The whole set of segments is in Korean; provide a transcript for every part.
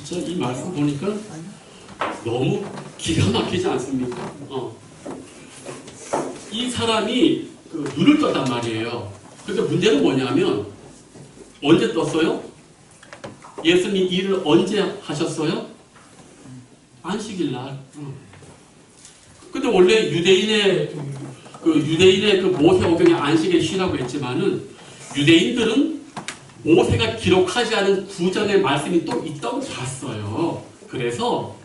진짜 이 말씀 보니까 너무 기가 막히지 않습니까? 이 사람이 눈을 떴단 말이에요. 근데 문제는 뭐냐면 언제 떴어요? 예수님이 일을 언제 하셨어요? 안식일 날. 근데 원래 유대인의 그 모세오경의 안식일 쉬라고 했지만은 유대인들은 모세가 기록하지 않은 구전의 말씀이 또 있다고 봤어요. 그래서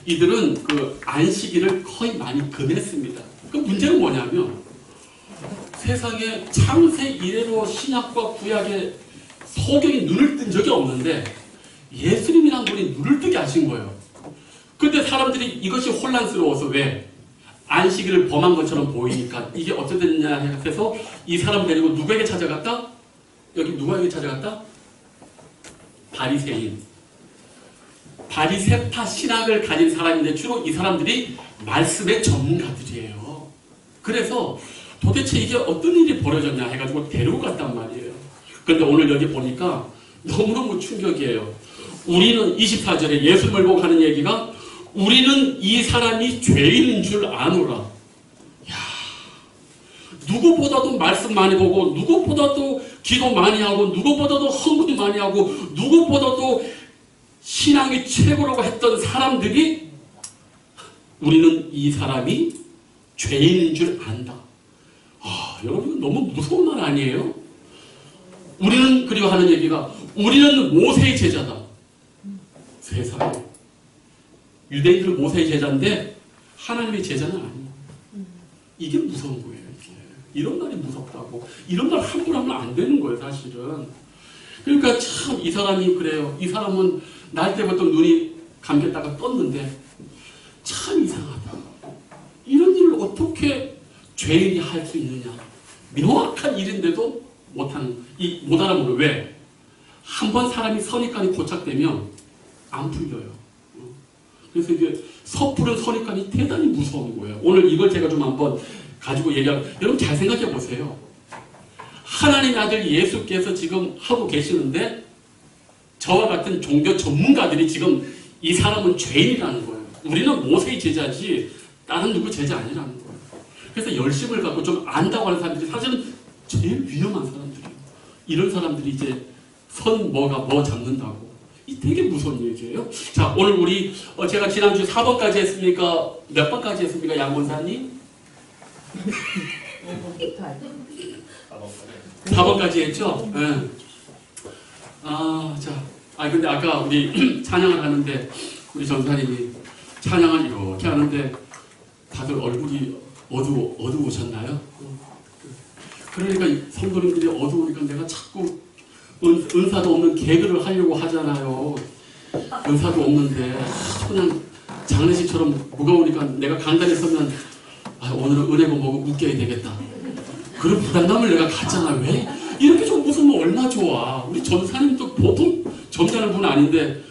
이들은 그 안식일을 거의 많이 금했습니다. 그 문제는 뭐냐면 세상에 창세 이래로 신약과 구약의 소경이 눈을 뜬 적이 없는데 예수님이란 분이 눈을 뜨게 하신 거예요. 근데 사람들이 이것이 혼란스러워서 왜? 안식일을 범한 것처럼 보이니까 이게 어떻게 됐냐 해서 이 사람 데리고 누구에게 찾아갔다? 여기 누구에게 찾아갔다? 바리새인. 바리새파 신학을 가진 사람인데 주로 이 사람들이 말씀의 전문가들이에요. 그래서 도대체 이게 어떤 일이 벌어졌냐 해가지고 데리고 갔단 말이에요. 그런데 오늘 여기 보니까 너무너무 충격이에요. 우리는 24절에 예수님을 보고 하는 얘기가 우리는 이 사람이 죄인인 줄 아노라. 야, 누구보다도 말씀 많이 보고 누구보다도 기도 많이 하고 누구보다도 헌금 많이 하고 누구보다도 신앙이 최고라고 했던 사람들이 우리는 이 사람이 죄인인 줄 안다. 여러분 이거 너무 무서운 말 아니에요? 우리는 그리고 하는 얘기가 우리는 모세의 제자다. 세상에 유대인들은 모세의 제자인데 하나님의 제자는 아니에요. 이게 무서운 거예요. 이게. 이런 말이 무섭다고. 이런 말 함부로 하면 안 되는 거예요. 사실은. 그러니까 참 이 사람이 그래요. 이 사람은 날 때부터 눈이 감겼다가 떴는데 참 이상하다. 이런 일을 어떻게 죄인이 할 수 있느냐. 명확한 일인데도 못 알아보는. 왜? 한 번 사람이 선입관이 고착되면 안 풀려요. 그래서 이게 섣부른 선입관이 대단히 무서운 거예요. 오늘 이걸 제가 좀 한번 가지고 여러분 잘 생각해 보세요. 하나님의 아들 예수께서 지금 하고 계시는데 저와 같은 종교 전문가들이 지금 이 사람은 죄인이라는 거예요. 우리는 모세의 제자지 다른 누구 제자 아니라는 거예요. 그래서 열심을 갖고 좀 안다고 하는 사람들이 사실은 제일 위험한 사람들이에요. 이런 사람들이 이제 뭐 잡는다고. 이 되게 무서운 얘기예요. 자, 오늘 우리 제가 지난주 4번까지 했습니까? 몇 번까지 했습니까? 양권사님? 4번까지 했죠? 네. 근데 아까 우리 찬양을 하는데 우리 전사님이 찬양을 이렇게 하는데 다들 얼굴이 어두우셨나요? 그러니까 성도님들이 어두우니까 내가 자꾸 은사도 없는 개그를 하려고 하잖아요. 은사도 없는데 그냥 장례식처럼 무거우니까 내가 간단히 서면 오늘은 은혜고 뭐고 웃겨야 되겠다. 그런 부담감을 내가 갖잖아요. 왜? 이렇게 좀 웃으면 얼마나 좋아. 우리 전사님도 보통 점잖은 분 아닌데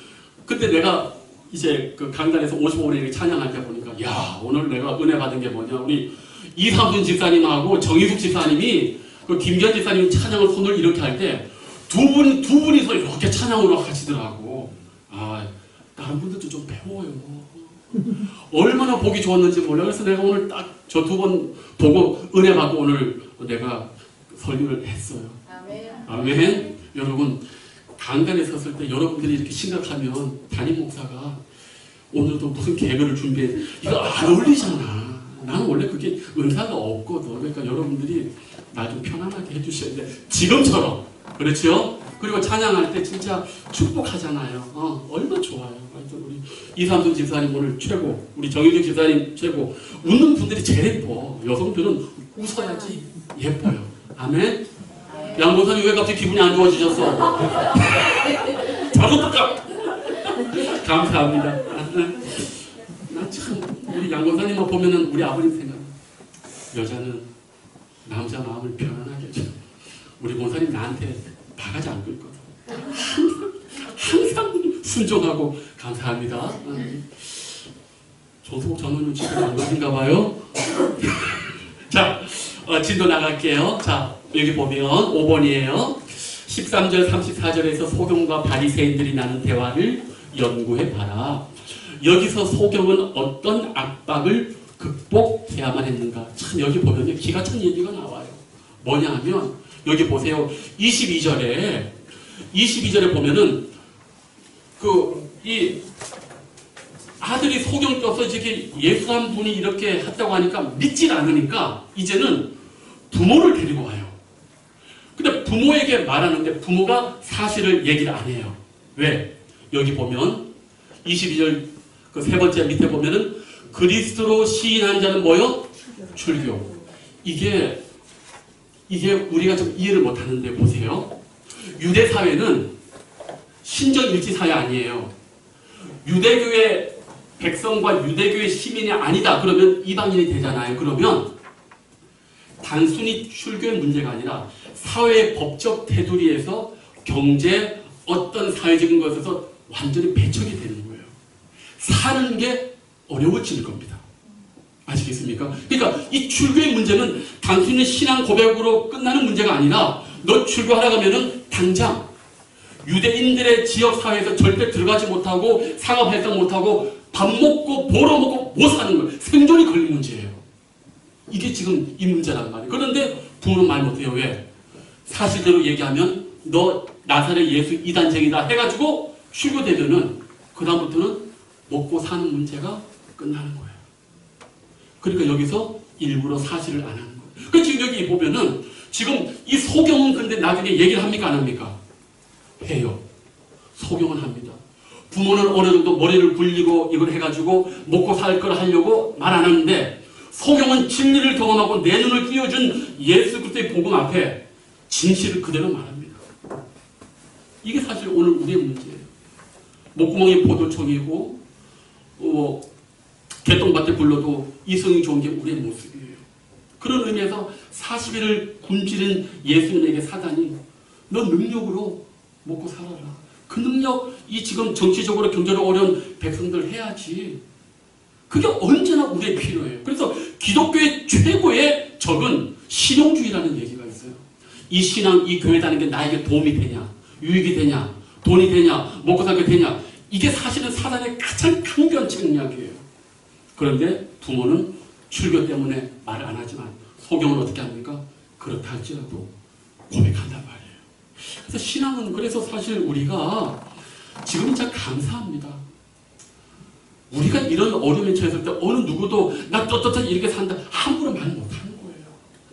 그때 내가 이제 그 강단에서 55년을 찬양할 때 보니까 야 오늘 내가 은혜 받은 게 뭐냐. 우리 이상준 집사님하고 정희숙 집사님이 그 김견 집사님 찬양을 손을 이렇게 할 때 두 분이서 이렇게 찬양으로 하시더라고. 다른 분들도 좀 배워요. 얼마나 보기 좋았는지 몰라. 그래서 내가 오늘 딱 저 두 번 보고 은혜 받고 오늘 내가 설교를 했어요. 아멘. 여러분 강단에 섰을 때 여러분들이 이렇게 심각하면 담임 목사가 오늘도 무슨 개그를 준비해. 이거 안 어울리잖아. 나는 원래 그게 은사가 없거든. 그러니까 여러분들이 나 좀 편안하게 해주셔야 돼. 지금처럼. 그렇죠? 그리고 찬양할 때 진짜 축복하잖아요. 얼마나 좋아요. 우리 이삼순 집사님 오늘 최고. 우리 정유정 집사님 최고. 웃는 분들이 제일 예뻐. 여성들은 웃어야지 예뻐요. 아멘? 양보사님 왜 갑자기 기분이 안 좋아지셨어? 잘못할까? 감사합니다. 나 참 우리 양보사님만 보면은 우리 아버님 생각. 여자는 남자 마음을 편안하게 해줘. 우리 권사님 나한테 바가지 안 긁거든. 항상 순종하고 감사합니다. 조수복 전원님 지금 안 가신가 봐요. 자, 진도 나갈게요. 자, 여기 보면 5번이에요. 13절 34절에서 소경과 바리새인들이 나눈 대화를 연구해봐라. 여기서 소경은 어떤 압박을 극복해야만 했는가. 참 여기 보면 기가 찬 얘기가 나와요. 뭐냐 하면 여기 보세요. 22절에 보면은 이 아들이 소경 껴서 이렇게 예수한 분이 이렇게 했다고 하니까 믿질 않으니까 이제는 부모를 데리고 와요. 근데 부모에게 말하는데 부모가 사실을 얘기를 안 해요. 왜? 여기 보면 22절 그 세 번째 밑에 보면은 그리스도로 시인한 자는 뭐요? 출교. 이게 우리가 좀 이해를 못 하는데 보세요. 유대 사회는 신정일치 사회 아니에요. 유대교의 백성과 유대교의 시민이 아니다. 그러면 이방인이 되잖아요. 그러면 단순히 출교의 문제가 아니라 사회의 법적 테두리에서 경제 어떤 사회적인 것에서 완전히 배척이 되는 거예요. 사는 게 어려워질 겁니다. 아시겠습니까? 그러니까 이 출교의 문제는 단순히 신앙 고백으로 끝나는 문제가 아니라 너 출교하라 가면은 당장 유대인들의 지역 사회에서 절대 들어가지 못하고 상업 활동 못하고 밥 먹고 벌어 먹고 못 사는 거예요. 생존이 걸린 문제예요. 이게 지금 이 문제란 말이에요. 그런데 부모는 말 못해요. 왜? 사실대로 얘기하면 너 나사렛 예수 이단쟁이다 해가지고 출교되면은 그다음부터는 먹고 사는 문제가 끝나는 거예요. 그러니까 여기서 일부러 사실을 안 하는 거예요. 그 지금 여기 보면은 지금 이 소경은 근데 나중에 얘기를 합니까 안 합니까? 해요. 소경은 합니다. 부모는 어느 정도 머리를 굴리고 이걸 해가지고 먹고 살 걸 하려고 말 안 하는데 소경은 진리를 경험하고 내 눈을 띄워준 예수 그리스도의 복음 앞에 진실을 그대로 말합니다. 이게 사실 오늘 우리의 문제예요. 목구멍이 포도청이고 개똥밭에 불러도 이성이 좋은 게 우리의 모습이에요. 그런 의미에서 40일을 굶주린 예수님에게 사단이 너 능력으로 먹고 살아라. 그 능력 이 지금 정치적으로 경제적으로 어려운 백성들 해야지. 그게 언제나 우리에 필요해요. 그래서 기독교의 최고의 적은 실용주의라는 얘기가 있어요. 이 신앙, 이 교회 다니는 게 나에게 도움이 되냐, 유익이 되냐, 돈이 되냐, 먹고 살게 되냐. 이게 사실은 사단의 가장 강변 책략이에요. 그런데 부모는 출교 때문에 말을 안 하지만 소경은 어떻게 합니까? 그렇다 할지라도 고백한단 말이에요. 그래서 신앙은 그래서 사실 우리가 지금 참 감사합니다. 우리가 이런 어려움에 처했을 때 어느 누구도 나 떳떳하게 이렇게 산다 함부로 말 못하는 거예요.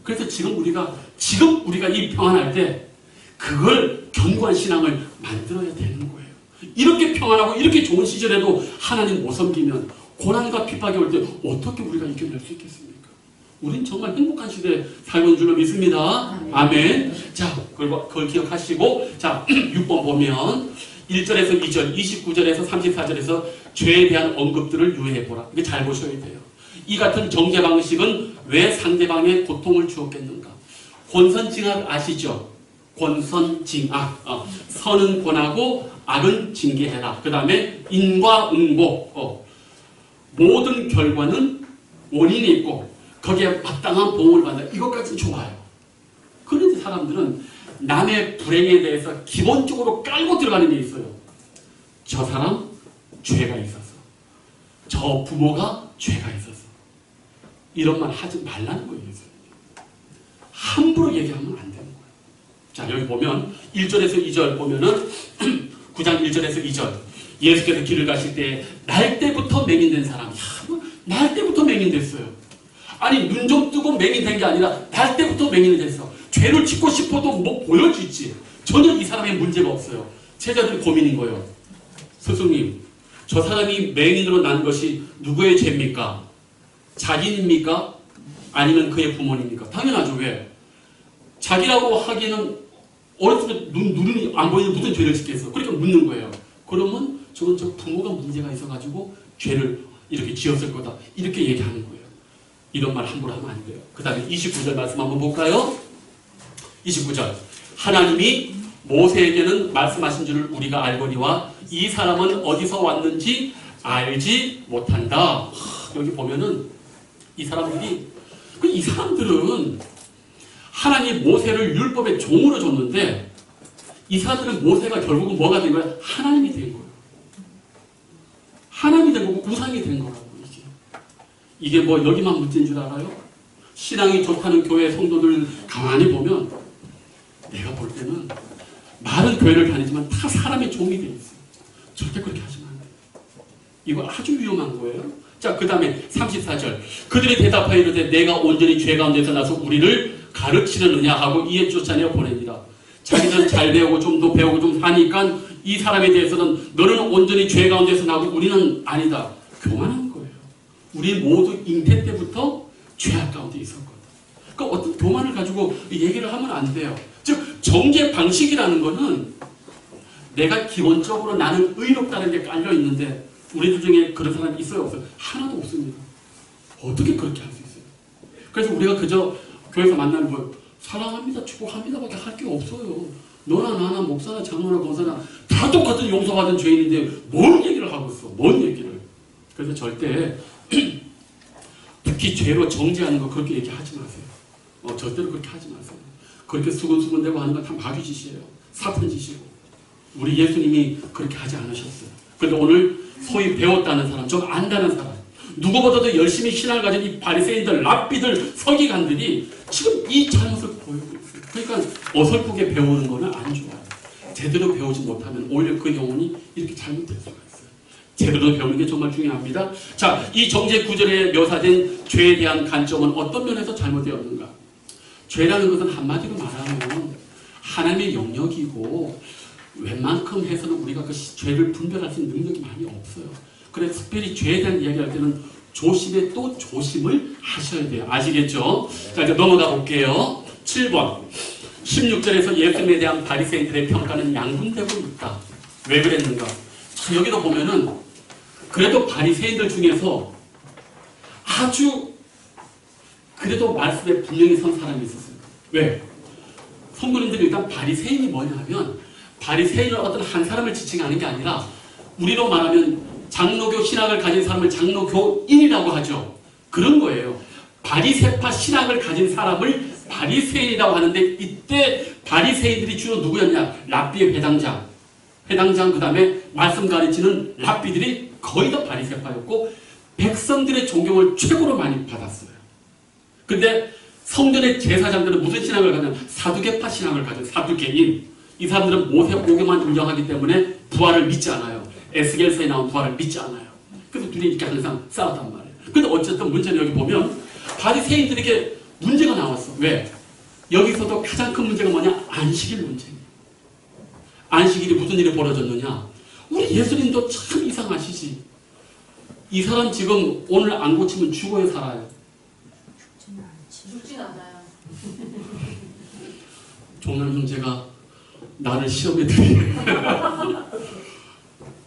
그래서 지금 우리가 이 평안할 때 그걸 견고한 신앙을 만들어야 되는 거예요. 이렇게 평안하고 이렇게 좋은 시절에도 하나님 못 섬기면 고난과 핍박이 올 때 어떻게 우리가 이겨낼 수 있겠습니까? 우린 정말 행복한 시대에 살고 있는 줄로 믿습니다. 아멘. 자, 그걸 기억하시고, 자, 6번 보면 1절에서 2절, 29절에서 34절에서 죄에 대한 언급들을 유의해보라. 이게 잘 보셔야 돼요. 이 같은 정죄 방식은 왜 상대방의 고통을 주었겠는가? 권선징악 아시죠? 권선징악. 선은 권하고 악은 징계해라. 그 다음에 인과응보. 모든 결과는 원인이 있고 거기에 마땅한 보응을 받는다. 이것까지는 좋아요. 그런데 사람들은 남의 불행에 대해서 기본적으로 깔고 들어가는 게 있어요. 저 사람 죄가 있어서, 저 부모가 죄가 있어서, 이런 말 하지 말라는 거예요. 함부로 얘기하면 안 되는 거예요. 자, 여기 보면 1절에서 2절 보면은 9장 1절에서 2절 예수께서 길을 가실 때 날 때부터 맹인된 사람, 날 때부터 맹인됐어요. 아니 눈 좀 뜨고 맹인된 게 아니라 날 때부터 맹인이 됐어. 죄를 짓고 싶어도 뭐 보여주지. 전혀 이 사람의 문제가 없어요. 제자들이 고민인 거예요. 스승님, 저 사람이 맹인으로 난 것이 누구의 죄입니까? 자기입니까? 아니면 그의 부모님입니까? 당연하죠. 왜? 자기라고 하기는 어렸을 때 눈이 안 보이는 무슨 죄를 짓겠어. 그러니까 묻는 거예요. 그러면 저건 저 부모가 문제가 있어가지고 죄를 이렇게 지었을 거다. 이렇게 얘기하는 거예요. 이런 말 함부로 하면 안 돼요. 그 다음에 29절 말씀 한번 볼까요? 29절. 하나님이 모세에게는 말씀하신 줄을 우리가 알거니와 이 사람은 어디서 왔는지 알지 못한다. 여기 보면은 이 사람들은 하나님 모세를 율법의 종으로 줬는데 이 사람들은 모세가 결국은 뭐가 된 거야? 하나님이 된 거예요. 된 거고 우상이 된 거라고. 이게 뭐 여기만 문제인 줄 알아요? 신앙이 좋다는 교회 성도들 가만히 보면 내가 볼 때는 말은 교회를 다니지만 다 사람의 종이 돼 있어요. 절대 그렇게 하시면 안 돼요. 이거 아주 위험한 거예요. 자, 그 다음에 34절. 그들이 대답하여 이르되 내가 온전히 죄 가운데서 나서 우리를 가르치려느냐 하고 이에 쫓아내어 보냅니다. 자기는 잘 배우고 좀 더 배우고 좀 하니까 이 사람에 대해서는 너는 온전히 죄 가운데서 나고 우리는 아니다. 교만한 거예요. 우리 모두 잉태 때부터 죄악 가운데 있었거든. 그러니까 어떤 교만을 가지고 얘기를 하면 안 돼요. 즉 정죄 방식이라는 거는 내가 기본적으로 나는 의롭다는 게 깔려 있는데 우리들 중에 그런 사람이 있어요? 없어요? 하나도 없습니다. 어떻게 그렇게 할 수 있어요? 그래서 우리가 그저 교회에서 만나는 뭐 사랑합니다, 축복합니다 밖에 할 게 없어요. 너나 나나 목사나 장로나 권사나 다 똑같은 용서받은 죄인인데 뭘 얘기를 하고 있어? 뭔 얘기를? 그래서 절대 특히 죄로 정죄하는 거 그렇게 얘기하지 마세요. 절대로 그렇게 하지 마세요. 그렇게 수근수근대고 하는 건 다 마귀짓이에요. 사탄 짓이고. 우리 예수님이 그렇게 하지 않으셨어요. 그런데 오늘 소위 배웠다는 사람, 좀 안다는 사람, 누구보다도 열심히 신앙을 가진 이 바리새인들, 랍비들, 서기관들이 지금 이 잘못을 보이고 있어요. 그러니까 어설프게 배우는 거는 안 좋아요. 제대로 배우지 못하면 오히려 그 영혼이 이렇게 잘못될 수가 있어요. 제대로 배우는 게 정말 중요합니다. 자, 이 정죄 구절에 묘사된 죄에 대한 관점은 어떤 면에서 잘못되었는가? 죄라는 것은 한마디로 말하면 하나님의 영역이고 웬만큼 해서는 우리가 그 죄를 분별할 수 있는 능력이 많이 없어요. 그래서 특별히 죄에 대한 이야기할 때는 조심에 또 조심을 하셔야 돼요. 아시겠죠? 자, 이제 넘어가 볼게요. 7번. 16절에서 예수님에 대한 바리새인들의 평가는 양분되고 있다. 왜 그랬는가? 여기도 보면은 그래도 바리새인들 중에서 아주 그래도 말씀에 분명히 선 사람이 있었어요. 왜? 성도님들이 일단 바리새인이 뭐냐 하면 바리새인은 어떤 한 사람을 지칭하는 게 아니라 우리로 말하면 장로교 신학을 가진 사람을 장로교인이라고 하죠. 그런 거예요. 바리새파 신학을 가진 사람을 바리새인이라고 하는데 이때 바리새인들이 주로 누구였냐? 랍비의 회당장, 그 다음에 말씀 가르치는 랍비들이 거의 다 바리새파였고 백성들의 존경을 최고로 많이 받았어요. 근데 성전의 제사장들은 무슨 신학을 가냐? 사두개파 신학을 가진 사두개인. 이 사람들은 모세 오경만 인정하기 때문에 부활을 믿지 않아요. 에스겔서에 나온 부활을 믿지 않아요. 그래서 둘이 이렇게 항상 싸웠단 말이에요. 근데 어쨌든 문제는 여기 보면 바리새인들에게 문제가 나왔어. 왜? 여기서도 가장 큰 문제가 뭐냐? 안식일 문제예요. 안식일이 무슨 일이 벌어졌느냐? 우리 예수님도 참 이상하시지. 이 사람 지금 오늘 안 고치면 죽어야 살아요. 죽진 않아요. 종남 형제가 나를 시험에 들이네.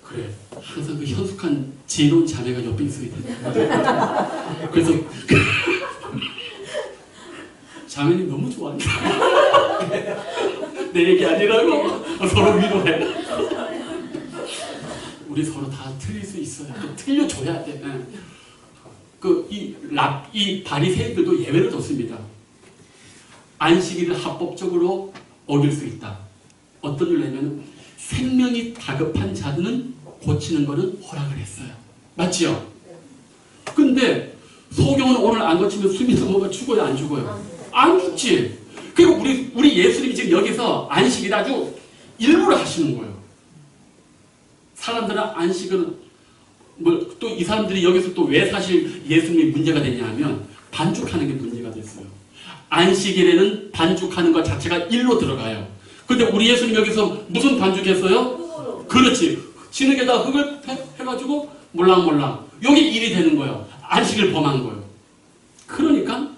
그래. 항상 그 현숙한 지혜로운 자매가 옆에 있어야 돼. 그래서 자매님 너무 좋아한다. 내 얘기 아니라고 서로 위로해. 우리 서로 다 틀릴 수 있어요. 틀려줘야 돼. 이 바리새인들도 예외를 뒀습니다. 안식일을 합법적으로 어길 수 있다. 어떤 일이냐면 생명이 다급한 자들은 고치는 것은 허락을 했어요. 맞지요? 근데 소경은 오늘 안 고치면 숨이 넘어가 죽어요, 안 죽어요? 안 죽지. 그리고 우리 예수님이 지금 여기서 안식일 아주 일부러 하시는 거예요. 사람들은 안식은 또 이 사람들이 여기서 또 왜 사실 예수님이 문제가 되냐면 반죽하는 게 문제가 됐어요. 안식일에는 반죽하는 것 자체가 일로 들어가요. 근데 우리 예수님 여기서 무슨 반죽했어요? 그렇지. 진흙에다 흙을 해가지고 몰랑몰랑. 여기 일이 되는 거예요. 안식일을 범한 거예요. 그러니까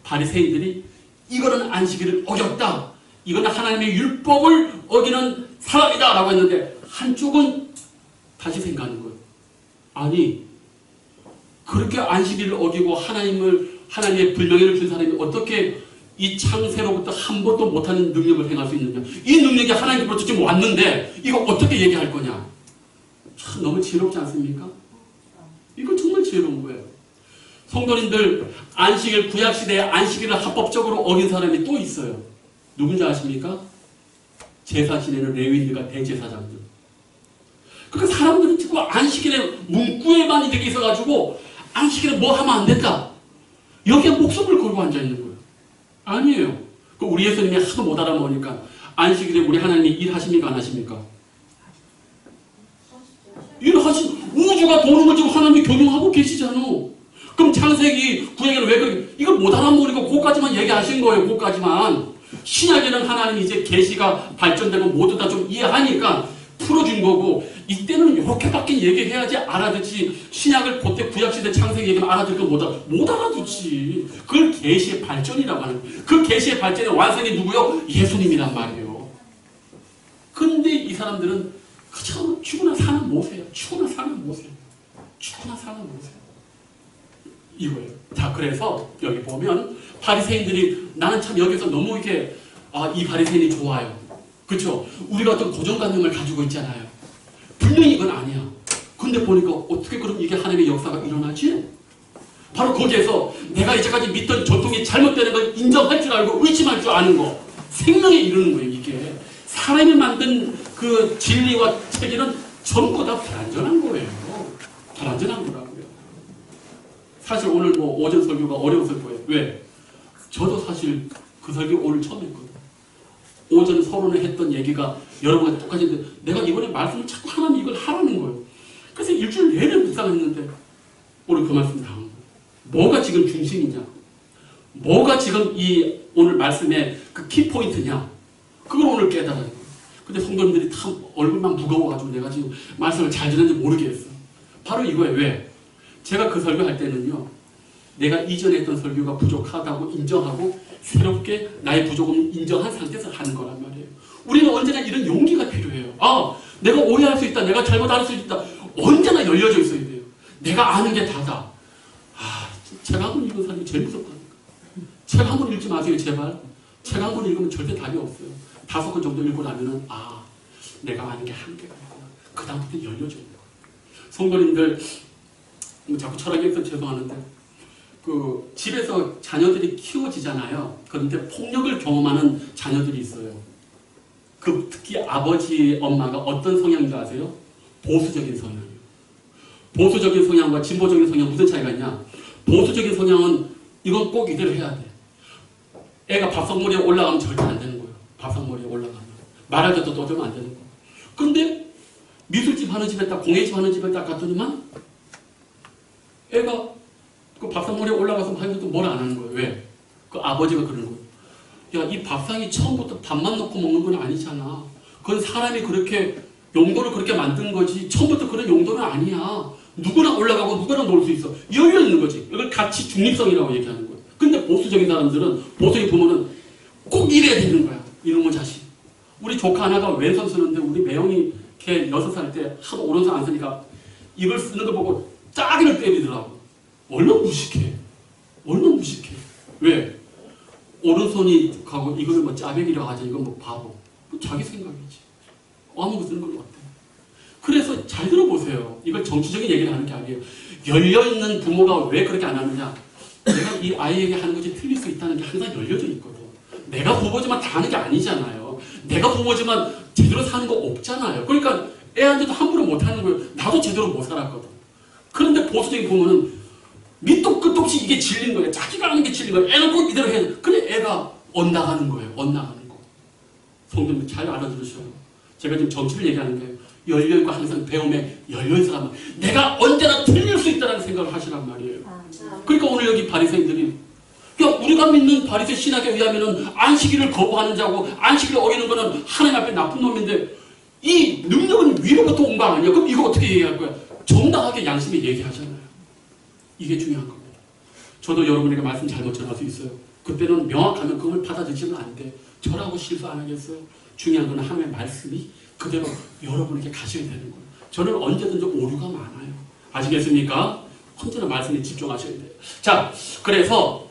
바리새인들이 이거는 안식일을 어겼다. 이거는 하나님의 율법을 어기는 사람이다 라고 했는데 한쪽은 다시 생각하는 거예요. 아니 그렇게 안식일을 어기고 하나님의 불명예를 준 사람이 어떻게 이 창세로부터 한 번도 못하는 능력을 행할 수 있느냐. 이 능력이 하나님으로부터 지금 왔는데 이거 어떻게 얘기할 거냐. 참 너무 지혜롭지 않습니까? 이거 정말 지혜로운 거예요. 성도님들 안식일 구약시대에 안식일을 합법적으로 어긴 사람이 또 있어요. 누군지 아십니까? 제사 지내는 레위인들과 대제사장들. 그러니까 사람들은 지금 안식일에 문구에만 이렇게 있어가지고 안식일에 뭐 하면 안 된다. 여기에 목숨을 걸고 앉아있는 거예요. 아니에요. 그 우리 예수님이 하도 못 알아먹으니까 안식일에 우리 하나님이 일하십니까 안 하십니까? 우주가 도는 걸 지금 하나님이 경영하고 계시잖아. 그럼 창세기 구약에는 왜 그렇게 이걸 못 알아먹으니까 그것까지만 얘기하신 거예요. 그것까지만. 신약에는 하나님이 이제 계시가 발전되고 모두 다 좀 이해하니까 풀어준 거고 이때는 이렇게밖에 얘기해야지 알아듣지. 신약을 그때 구약시대 창세기 얘기는 알아들고 못 알아듣지. 그걸 계시의 발전이라고 하는 거예요. 그 계시의 발전의 완성이 누구요? 예수님이란 말이에요. 근데 이 사람들은 그저 죽으나 사는 못해요. 죽으나 사는 못해요. 죽으나 사는 못해요. 이거예요. 자, 그래서 여기 보면 바리새인들이 나는 참 여기서 너무 이렇게 이 바리새인이 좋아요. 그렇죠? 우리가 어떤 고정관념을 가지고 있잖아요. 분명히 이건 아니야. 근데 보니까 어떻게 그럼 이게 하나님의 역사가 일어나지? 바로 거기에서 내가 이제까지 믿던 전통이 잘못되는 걸 인정할 줄 알고 의심할 줄 아는 거. 생명에 이르는 거예요. 이게. 사람이 만든 그 진리와 체계는 전부 다 불완전한 거예요. 불완전한 거라고요. 사실 오늘 뭐 오전 설교가 어려웠을 거예요. 왜? 저도 사실 그 설교 오늘 처음 했거든요. 오전 서론에 했던 얘기가 여러분과 똑같은데 내가 이번에 말씀을 자꾸 하나님 이걸 하라는 거예요. 그래서 일주일 내내 묵상했는데 오늘 그 말씀 나온 거예요. 뭐가 지금 중심이냐? 뭐가 지금 이 오늘 말씀의 그 키포인트냐? 그걸 오늘 깨달아요. 근데 성도님들이 다 얼굴만 무거워가지고 내가 지금 말씀을 잘 듣는지 모르겠어. 바로 이거예요. 왜? 제가 그 설교할 때는요. 내가 이전에 했던 설교가 부족하다고 인정하고 새롭게 나의 부족을 인정한 상태에서 하는 거란 말이에요. 우리는 언제나 이런 용기가 필요해요. 내가 오해할 수 있다. 내가 잘못할 수 있다. 언제나 열려져 있어야 돼요. 내가 아는 게 다다. 책 한 권 읽은 사람이 제일 무섭다니까. 책 한 권 읽지 마세요. 제발. 책 한 권 읽으면 절대 답이 없어요. 5권 정도 읽고 나면은 내가 아는 게 한계가 있구나. 그 다음부터 열려져 있는 거예요. 성도님들 자꾸 철학에서 죄송하는데 그 집에서 자녀들이 키워지잖아요. 그런데 폭력을 경험하는 자녀들이 있어요. 그 특히 아버지, 엄마가 어떤 성향인지 아세요? 보수적인 성향이에요. 보수적인 성향과 진보적인 성향 무슨 차이가 있냐? 보수적인 성향은 이건 꼭 이대로 해야 돼. 애가 밥상머리에 올라가면 절대 안 되는 거예요. 밥상머리에 올라가면. 말할 때도 떠들면 안 되는 거예요. 그런데 미술집 하는 집에 딱 공예집 하는 집에 딱 갔더니만 애가 그 밥상머리에 올라가서 하면서도 뭘 안 하는 거예요. 왜? 그 아버지가 그러는 거예요. 야, 이 밥상이 처음부터 밥만 넣고 먹는 건 아니잖아. 그건 사람이 그렇게 용도를 그렇게 만든 거지. 처음부터 그런 용도는 아니야. 누구나 올라가고 누구나 놀 수 있어. 열려 있는 거지. 이걸 가치 중립성이라고 얘기하는 거예요. 근데 보수적인 사람들은 보수의 부모는 꼭 이래야 되는 거야. 이놈의 자식. 우리 조카 하나가 왼손 쓰는데 우리 매형이 걔 6살 때 하도 오른손 안 쓰니까 이걸 쓰는 거 보고 짜기를 때리더라고. 얼마나 무식해. 얼마나 무식해. 왜? 오른손이 가고 이거는 뭐 짜배기라고 하자. 이건 뭐 바보. 자기 생각이지. 아무것도 쓰는 것 같아. 그래서 잘 들어보세요. 이걸 정치적인 얘기를 하는 게 아니에요. 열려있는 부모가 왜 그렇게 안 하느냐. 내가 이 아이에게 하는 것이 틀릴 수 있다는 게 항상 열려져 있거든. 내가 부모지만 다 하는 게 아니잖아요. 내가 부모지만 제대로 사는 거 없잖아요. 그러니까 애한테도 함부로 못 하는 거예요. 나도 제대로 못 살았거든. 그런데 보수적인 부모는 밑도 끝도 없이 이게 질린 거예요. 자기가 하는 게 질린 거예요. 애는 꼭 이대로 해야 돼. 그래 애가 엇나가는 거예요. 엇나가는 거. 성도님 잘 알아들으셔요. 제가 지금 정치를 얘기하는 거예요. 열려있고 항상 배움에 열려있는 사람은 내가 언제나 틀릴 수 있다는 생각을 하시란 말이에요. 그러니까 오늘 여기 바리새인들이 우리가 믿는 바리새 신학에 의하면은 안식일을 거부하는 자고 안식일을 어기는 거는 하나님 앞에 나쁜 놈인데 이 능력은 위로부터 온 거 아니야? 그럼 이거 어떻게 얘기할 거야? 정당하게 양심이 얘기하잖아요. 이게 중요한 겁니다. 저도 여러분에게 말씀 잘못 전할 수 있어요. 그때는 명확하면 그걸 받아들이시면 안 돼. 저라고 실수 안 하겠어요? 중요한 건 하나님의 말씀이 그대로 여러분에게 가셔야 되는 거예요. 저는 언제든지 오류가 많아요. 아시겠습니까? 언제나 말씀에 집중하셔야 돼요. 자, 그래서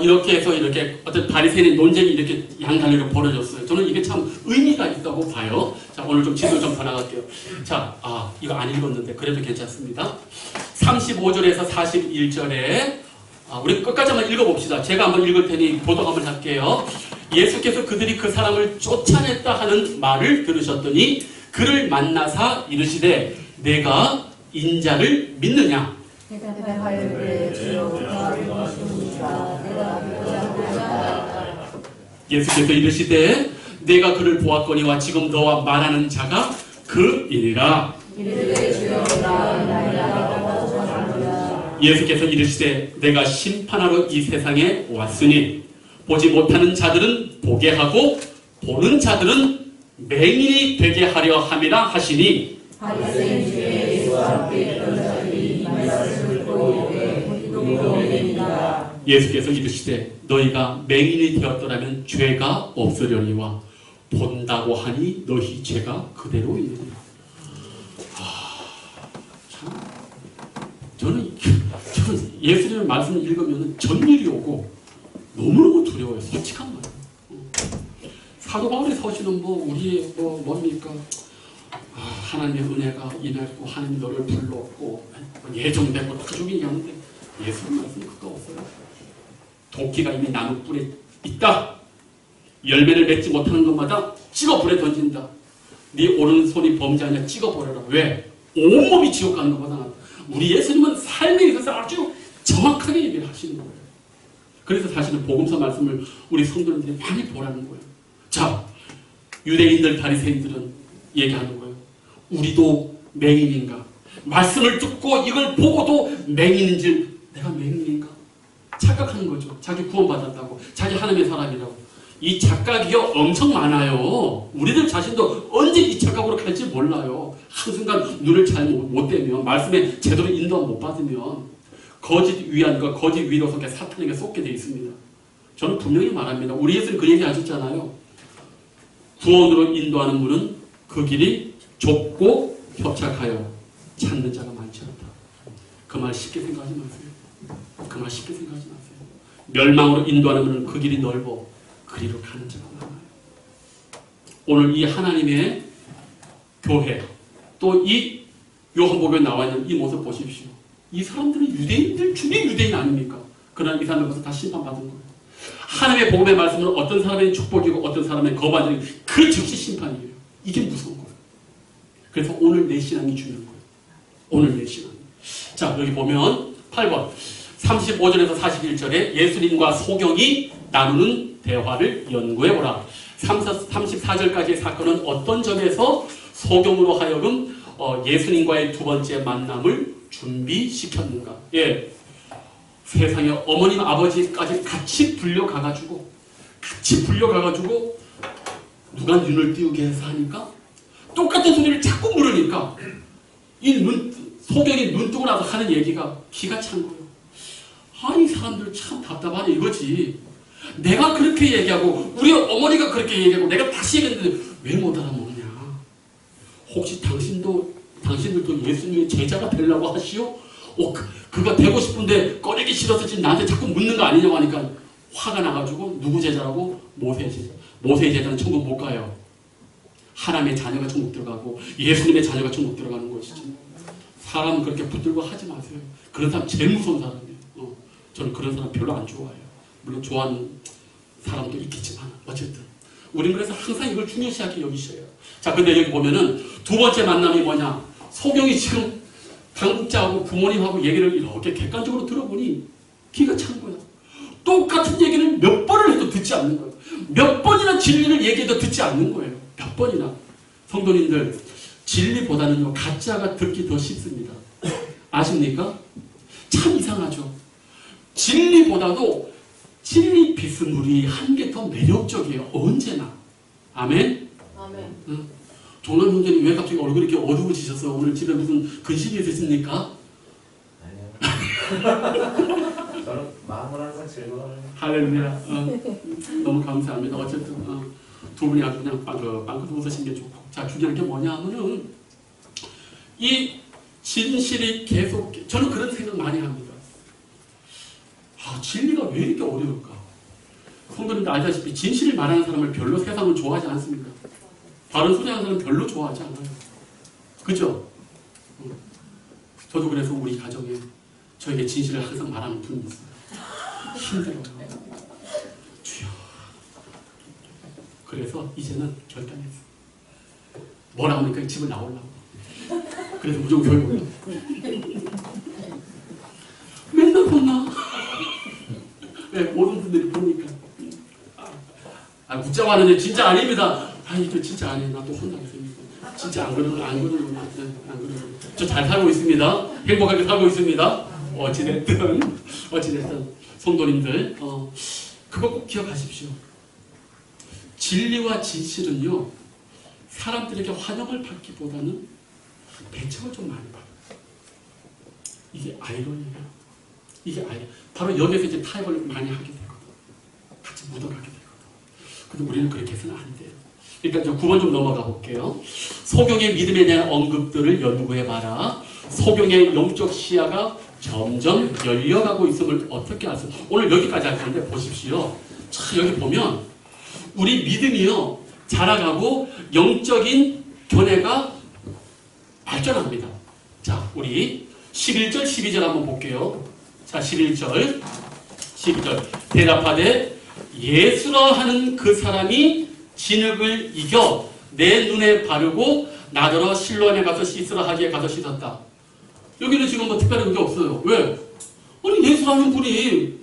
이렇게 해서 이렇게 어떤 바리새인의 논쟁이 이렇게 양갈래로 벌어졌어요. 저는 이게 참 의미가 있다고 봐요. 자, 오늘 좀 지도 좀 더 나갈게요. 자, 이거 안 읽었는데 그래도 괜찮습니다. 35절에서 41절에 우리 끝까지 한번 읽어봅시다. 제가 한번 읽을 테니 보도록 한번 할게요. 예수께서 그들이 그 사람을 쫓아냈다 하는 말을 들으셨더니 그를 만나사 이르시되 내가 인자를 믿느냐. 대답하여 주여 나를 믿으십니까? 내가 믿으십니까? 예수께서 이르시되 내가 그를 보았거니와 지금 너와 말하는 자가 그이니라. 이르되 주여 나이다 주옵소서. 예수께서 이르시되 내가 심판하러 이 세상에 왔으니 보지 못하는 자들은 보게 하고 보는 자들은 맹인이 되게 하려 함이라 하시니 바리새인 중에 예수와 함께 있던 자들이 말씀을 듣고 이르되 우리도 믿으리이다. 예수께서 이르시되 너희가 맹인이 되었더라면 죄가 없으려니와 본다고 하니 너희 죄가 그대로 있느니라. 저는 예수님의 말씀을 읽으면 전율이 오고 너무너무 두려워요. 솔직한 말이에요. 사도 바울이 서시는 우리의 뭡니까? 하나님의 은혜가 임했고 하나님 너를 불렀고 예정되고 쭉 얘기하는데 예수님 말씀이 그거 없어요. 도끼가 이미 나무 뿔에 있다. 열매를 맺지 못하는 것마다 찍어 불에 던진다. 네 오른손이 범죄하냐 찍어버려라. 왜? 온몸이 지옥 가는 것보다 낫다. 우리 예수님은 삶에 있어서 아주 정확하게 얘기를 하시는 거예요. 그래서 사실은 복음서 말씀을 우리 성도님들이 많이 보라는 거예요. 자, 유대인들 바리새인들은 얘기하는 거예요. 우리도 맹인인가? 말씀을 듣고 이걸 보고도 맹인인 줄 내가 맹인인가? 착각하는 거죠. 자기 구원받았다고. 자기 하나님의 사람이라고. 이 착각이 엄청 많아요. 우리들 자신도 언제 이 착각으로 갈지 몰라요. 한순간 눈을 잘 못 떼면, 말씀에 제대로 인도 못 받으면 거짓 위안과 거짓 위로 속에 사탄에게 쏟게 되어 있습니다. 저는 분명히 말합니다. 우리 예수님 그 얘기 하셨잖아요. 구원으로 인도하는 문은 그 길이 좁고 협착하여 찾는 자가 많지 않다. 그 말 쉽게 생각하지 마세요. 그 말 쉽게 생각하지 마세요. 멸망으로 인도하는 문은 그 길이 넓어 그리로 가는 자가 많아요. 오늘 이 하나님의 교회 또 이 요한복음에 나와 있는 이 모습 보십시오. 이 사람들은 유대인들 중에 유대인 아닙니까? 그러나 이 사람들은 다 심판받은 거예요. 하나님의 복음의 말씀은 어떤 사람의 축복이고 어떤 사람의 거부하는 그 즉시 심판이에요. 이게 무서운 거예요. 그래서 오늘 내 신앙이 중요한 거예요. 오늘 내 신앙. 자, 여기 보면 8번 35절에서 41절에 예수님과 소경이 나누는 대화를 연구해보라. 34절까지의 사건은 어떤 점에서 소경으로 하여금 예수님과의 두 번째 만남을 준비시켰는가. 예, 세상에 어머님 아버지까지 같이 불려가가지고 누가 눈을 띄우게 해서 하니까 똑같은 소리를 자꾸 물으니까 소경이 눈 뜨고 나서 하는 얘기가 기가 찬 거예요. 이 사람들 참 답답하네 이거지. 내가 그렇게 얘기하고 우리 어머니가 그렇게 얘기하고 내가 다시 얘기했는데 왜 못 알아먹냐. 혹시 당신들도 예수님의 제자가 되려고 하시오? 그가 되고 싶은데 꺼내기 싫어서 지금 나한테 자꾸 묻는 거 아니냐고 하니까 화가 나가지고 누구 제자라고? 모세의 제자. 모세의 제자는 천국 못 가요. 하나님의 자녀가 천국 들어가고 예수님의 자녀가 천국 들어가는 것이죠. 사람은 그렇게 붙들고 하지 마세요. 그런 사람 제일 무서운 사람이에요. 저는 그런 사람 별로 안 좋아해요. 물론 좋아하는 사람도 있겠지만 어쨌든 우리는 그래서 항상 이걸 중요시하게 여기셔요. 자, 근데 여기 보면은 두 번째 만남이 뭐냐? 소경이 지금 당국자하고 부모님하고 얘기를 이렇게 객관적으로 들어보니 기가 찬 거야. 똑같은 얘기를 몇 번을 해도 듣지 않는 거예요. 몇 번이나 진리를 얘기해도 듣지 않는 거예요. 몇 번이나. 성도님들, 진리보다는요 가짜가 듣기 더 쉽습니다. 아십니까? 참 이상하죠. 진리보다도 진리 비스무리한 게 더 매력적이에요. 언제나. 아멘? 아멘. 조남 형제님 왜 갑자기 얼굴이 이렇게 어두워지셨어요? 오늘 집에 무슨 근심이 있으십니까? 아니요. 저는 마음은 항상 즐거워요. 할렐루야. 너무 감사합니다. 어쨌든 두 분이 아주 그냥 빵긋 웃으신 게 좋고. 자, 중요한 게 뭐냐 하면은 이 진실이 계속, 저는 그런 생각 많이 합니다. 진리가 왜 이렇게 어려울까? 성도님들 알다시피 진실을 말하는 사람을 별로 세상은 좋아하지 않습니다. 다른 소리 하는 사람은 별로 좋아하지 않아요. 그죠? 저도 그래서 우리 가정에 저에게 진실을 항상 말하는 분이 있어요. 힘들어요. 주여. 그래서 이제는 결단했어요. 뭐라 하니까 집을 나오려고. 그래서 무조건 교회 올라. 맨날 혼나. 왜? 모든 분들이 보니까. 웃자고 하는데 진짜 아닙니다. 이거 진짜 아니에요. 나 또 혼나겠습니다. 진짜 안 그러는 저 잘 살고 있습니다. 행복하게 살고 있습니다. 어찌됐든 성도님들 그거 꼭 기억하십시오. 진리와 진실은요 사람들에게 환영을 받기보다는 배척을 좀 많이 받아요. 이게 아이러니예요. 바로 여기서 이제 타협을 많이 하게 되거든. 같이 묻어가게 되거든. 근데 우리는 그렇게 해서는 안 돼요. 일단 저 9번 좀 넘어가 볼게요. 소경의 믿음에 대한 언급들을 연구해봐라. 소경의 영적 시야가 점점 열려가고 있음을 어떻게 아세요? 오늘 여기까지 할 건데 보십시오. 자, 여기 보면 우리 믿음이요 자라가고 영적인 견해가 발전합니다. 자, 우리 11절 12절 한번 볼게요. 자, 11절 대답하되 예수라 하는 그 사람이 진흙을 이겨 내 눈에 바르고 나더러 실로암에 가서 씻으라 하기에 가서 씻었다. 여기는 지금 뭐 특별한 게 없어요. 왜? 아니 예수라는 분이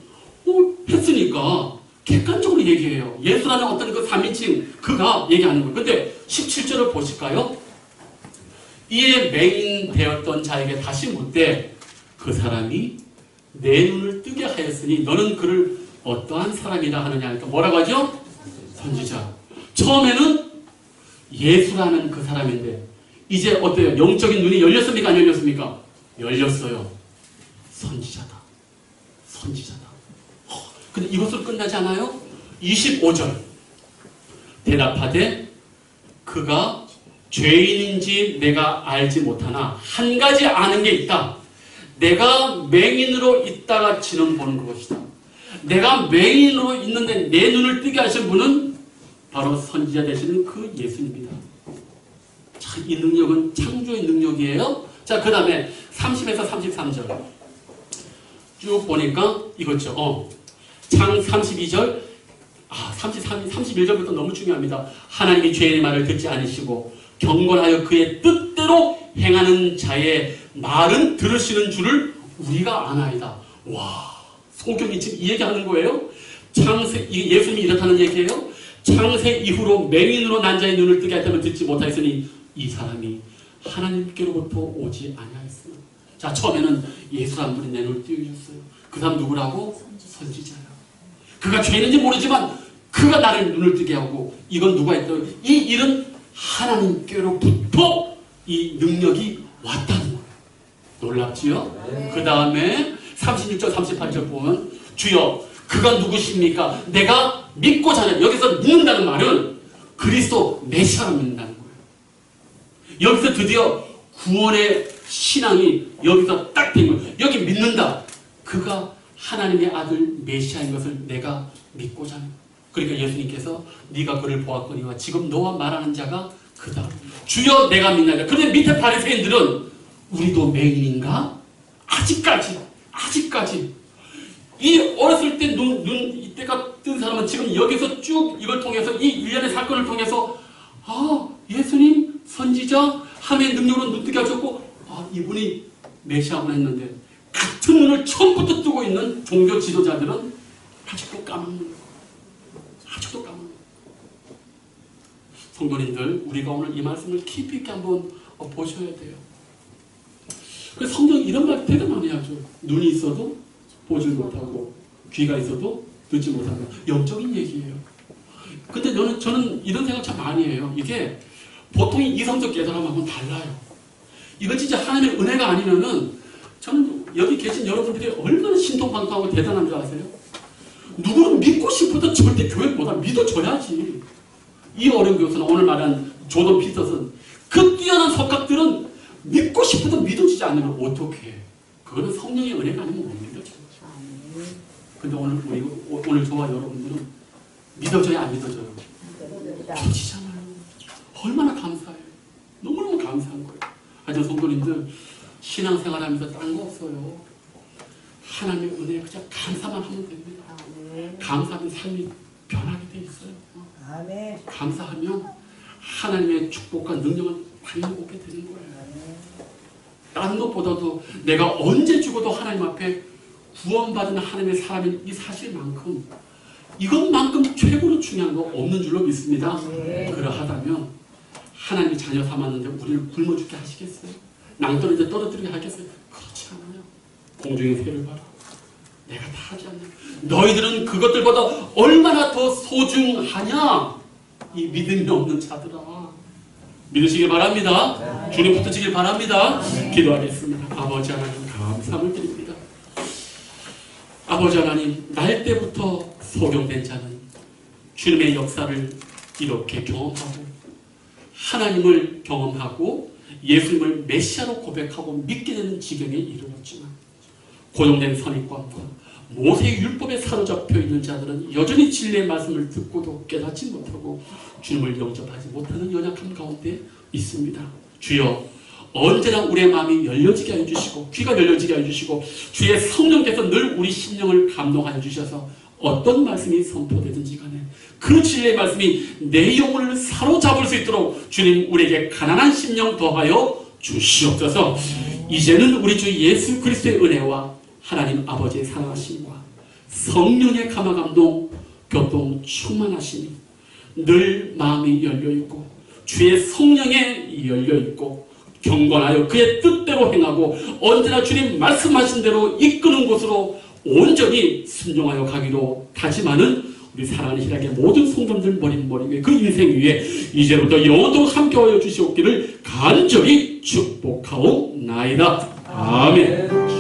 했으니까 객관적으로 얘기해요. 예수라는 어떤 그 3인칭 그가 얘기하는 거예요. 근데 17절을 보실까요? 이에 맹인되었던 자에게 다시 묻되 그 사람이 내 눈을 뜨게 하였으니 너는 그를 어떠한 사람이라 하느냐 하니까 뭐라고 하죠? 선지자. 처음에는 예수라는 그 사람인데 이제 어때요? 영적인 눈이 열렸습니까? 안 열렸습니까? 열렸어요. 선지자다. 근데 이것으로 끝나지 않아요? 25절 대답하되 그가 죄인인지 내가 알지 못하나 한 가지 아는 게 있다. 내가 맹인으로 있다가 지는 보는 것이다. 내가 맹인으로 있는데 내 눈을 뜨게 하신 분은 바로 선지자 되시는 그 예수입니다. 자, 이 능력은 창조의 능력이에요. 자, 그 다음에 30에서 33절 쭉 보니까 이거죠. 창 32절 31절부터 너무 중요합니다. 하나님이 죄인의 말을 듣지 않으시고 경건하여 그의 뜻대로 행하는 자의 말은 들으시는 줄을 우리가 아나이다. 와, 소경이 지금 이 얘기하는 거예요. 예수님이 이렇다는 얘기예요. 창세 이후로 맹인으로 난 자의 눈을 뜨게 했다면 듣지 못하였으니 이 사람이 하나님께로부터 오지 아니하였으나. 자, 처음에는 예수라는 분이 내 눈을 띄우셨어요. 그 사람 누구라고? 선지자요. 그가 죄인인지 모르지만 그가 나를 눈을 뜨게 하고 이건 누가 했다고? 이 일은 하나님께로부터 이 능력이 왔다는 거예요. 놀랍지요? 네. 그 다음에 36절 38절 보면 주여 그가 누구십니까? 내가 믿고 자는 여기서 믿는다는 말은 그리스도 메시아를 믿는다는 거예요. 여기서 드디어 구원의 신앙이 여기서 딱 된 거예요. 여기 믿는다. 그가 하나님의 아들 메시아인 것을 내가 믿고 자는 거예요. 그러니까 예수님께서 네가 그를 보았거니와 지금 너와 말하는 자가 그다. 주여 내가 믿나이다. 그런데 밑에 바리새인들은 우리도 맹인인가? 아직까지 이 어렸을 때 이때가 뜬 사람은 지금 여기서 쭉 이걸 통해서 이 일련의 사건을 통해서 예수님 선지자 하나님의 능력으로 눈뜨게 하셨고 이분이 메시아구나 했는데 같은 눈을 처음부터 뜨고 있는 종교 지도자들은 아직도 까먹는 거예요. 성도님들 우리가 오늘 이 말씀을 깊이 있게 한번 보셔야 돼요. 그래서 성경이 이런 말 되게 많이 하죠. 눈이 있어도 보지 못하고 귀가 있어도 듣지 못하고 영적인 얘기예요. 근데 저는 이런 생각 참 많이 해요. 이게 보통 이성적 깨달음하고는 달라요. 이건 진짜 하나님의 은혜가 아니면은 저는 여기 계신 여러분들이 얼마나 신통방통하고 대단한 줄 아세요? 누구는 믿고 싶어도 절대 교회보다 믿어줘야지. 이 어려운 교수는 오늘 말한 조던 피터슨 그 뛰어난 석학들은 믿고 싶어도 믿어지지 않으면 어떻게 해? 그거는 성령의 은혜가 아니면 못 믿어져요. 근데 오늘 저와 여러분들은 믿어져야 안 믿어져요? 믿어지잖아요. 얼마나 감사해요. 너무너무 감사한 거예요. 하여튼 성도님들 신앙생활하면서 딴 거 없어요. 하나님의 은혜에 그냥 감사만 하면 됩니다. 감사하면 삶이 변하게 돼 있어요. 감사하면 하나님의 축복과 능력을 많이 먹게 되는 거예요. 다른 것보다도 내가 언제 죽어도 하나님 앞에 구원받은 하나님의 사람인 이 사실만큼 이것만큼 최고로 중요한 거 없는 줄로 믿습니다. 그러하다면 하나님이 자녀 삼았는데 우리를 굶어 죽게 하시겠어요? 낭떠러지에 떨어뜨리게 하겠어요? 그렇지 않아요. 공중의 새를 봐라. 내가 다 하지 않냐? 너희들은 그것들보다 얼마나 더 소중하냐? 이 믿음이 없는 자들아. 믿으시길 바랍니다. 주님 붙으시길 바랍니다. 기도하겠습니다. 아버지 하나님 감사함을 드립니다. 아버지 하나님, 날 때부터 소경된 자는 주님의 역사를 이렇게 경험하고 하나님을 경험하고 예수님을 메시아로 고백하고 믿게 되는 지경에 이르렀지만 고용된 선입관과 모세의 율법에 사로잡혀 있는 자들은 여전히 진리의 말씀을 듣고도 깨닫지 못하고 주님을 영접하지 못하는 연약함 가운데 있습니다. 주여, 언제나 우리의 마음이 열려지게 하여 주시고 귀가 열려지게 하여 주시고 주의 성령께서 늘 우리 심령을 감동하여 주셔서 어떤 말씀이 선포되든지 간에 그 진리의 말씀이 내 영혼을 사로잡을 수 있도록 주님 우리에게 가난한 심령 더하여 주시옵소서. 이제는 우리 주 예수 그리스도의 은혜와 하나님 아버지의 사랑하심과 성령의 감화감동 교통 충만하심이 늘 마음이 열려있고 주의 성령에 열려있고 경건하여 그의 뜻대로 행하고 언제나 주님 말씀하신 대로 이끄는 곳으로 온전히 순종하여 가기로 다짐하는 우리 사랑하는 희락의 모든 성도들 머리 위에 그 인생 위에 이제부터 영원토록 함께하여 주시옵기를 간절히 축복하옵나이다. 아멘.